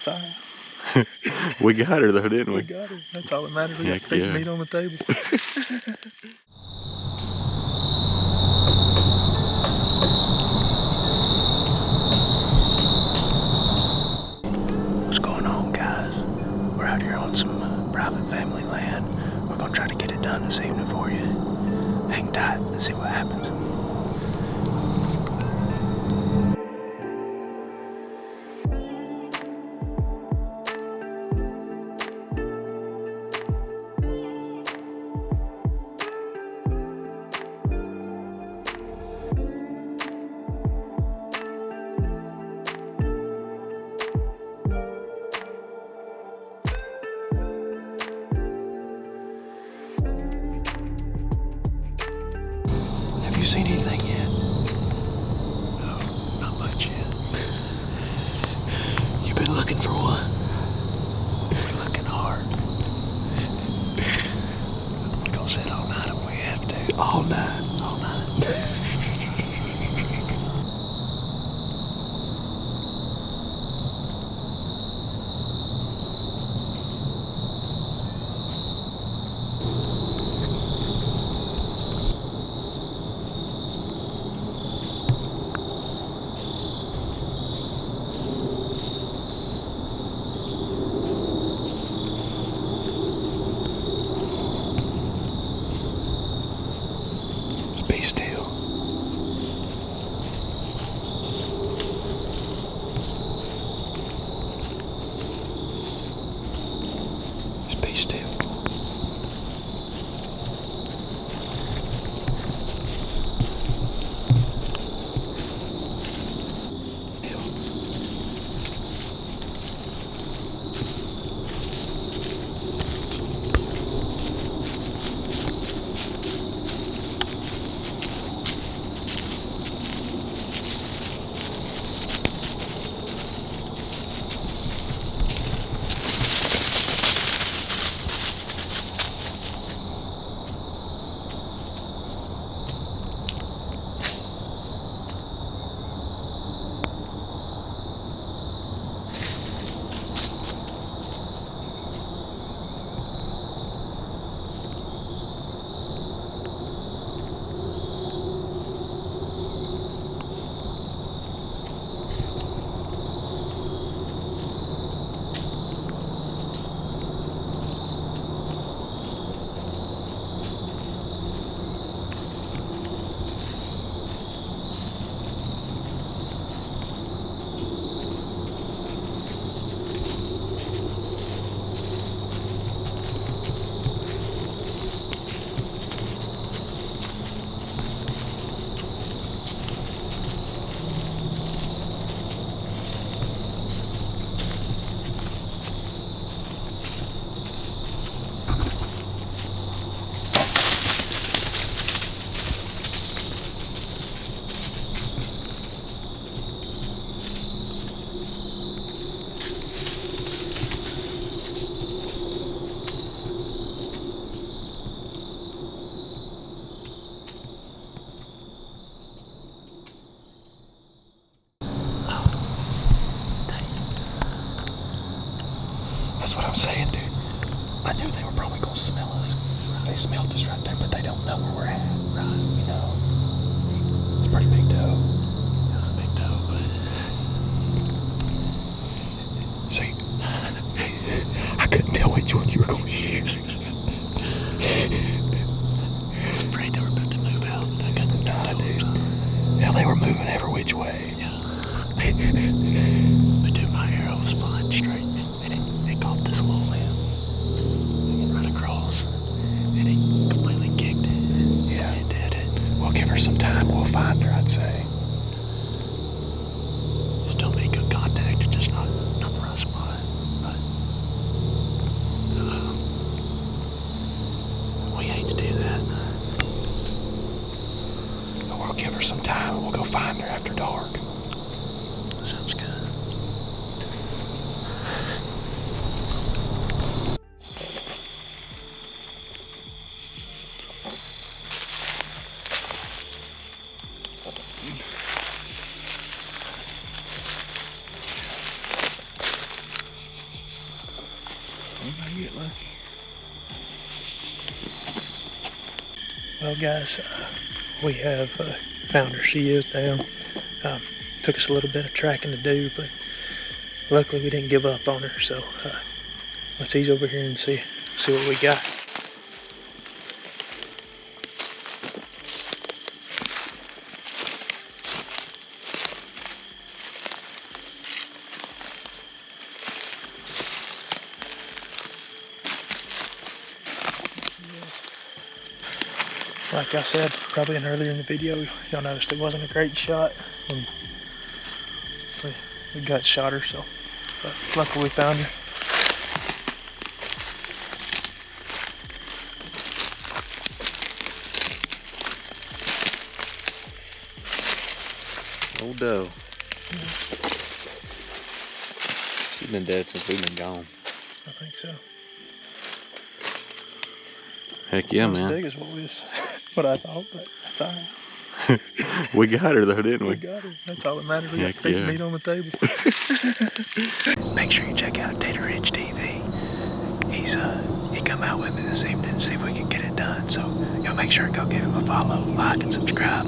It's all right. We got her though, didn't we? We got her. That's all that matters. We got Heck to take yeah. the meat on the table. What's going on, guys? We're out here on some private family land. We're gonna try to get it done this evening for you. Hang tight and see what happens. Have you seen anything yet? No, not much yet. You been looking for one? We're looking hard. We're gonna sit all night if we have to. All night? All night. Be still. Just be still. That's what I'm saying, dude. I knew they were probably gonna smell us. They smelled us right there, but they don't know where we're at, right? You know, it's a pretty big doe. It was a big doe, but see, I couldn't tell which one you were gonna shoot. I was afraid they were about to move out. I couldn't tell, dude. Hell, they were moving every which way. Yeah. But dude, my arrow was flying straight. It caught this little man right across, and it completely kicked it. Yeah, it did it. We'll give her some time. We'll find her, I'd say. Still make good contact, it's just not the right spot. But we hate to do that. But we'll give her some time, and we'll go find her after dark. That sounds good. We might get lucky. Well, guys, we have found her. She is down. Took us a little bit of tracking to do, but luckily we didn't give up on her. So let's ease over here and see what we got. Like I said, probably earlier in the video, y'all noticed it wasn't a great shot. And we gut shot her, so but luckily we found her. Old doe. She's been dead since we've been gone. I think so. Heck yeah, Not man. as big as what I thought, but that's alright. We got her though, didn't we? We got her. That's all that matters. We got Heck big yeah. meat on the table. Make sure you check out Data Ridge TV. He come out with me this evening to see if we can get it done. So y'all make sure and go give him a follow, like, and subscribe.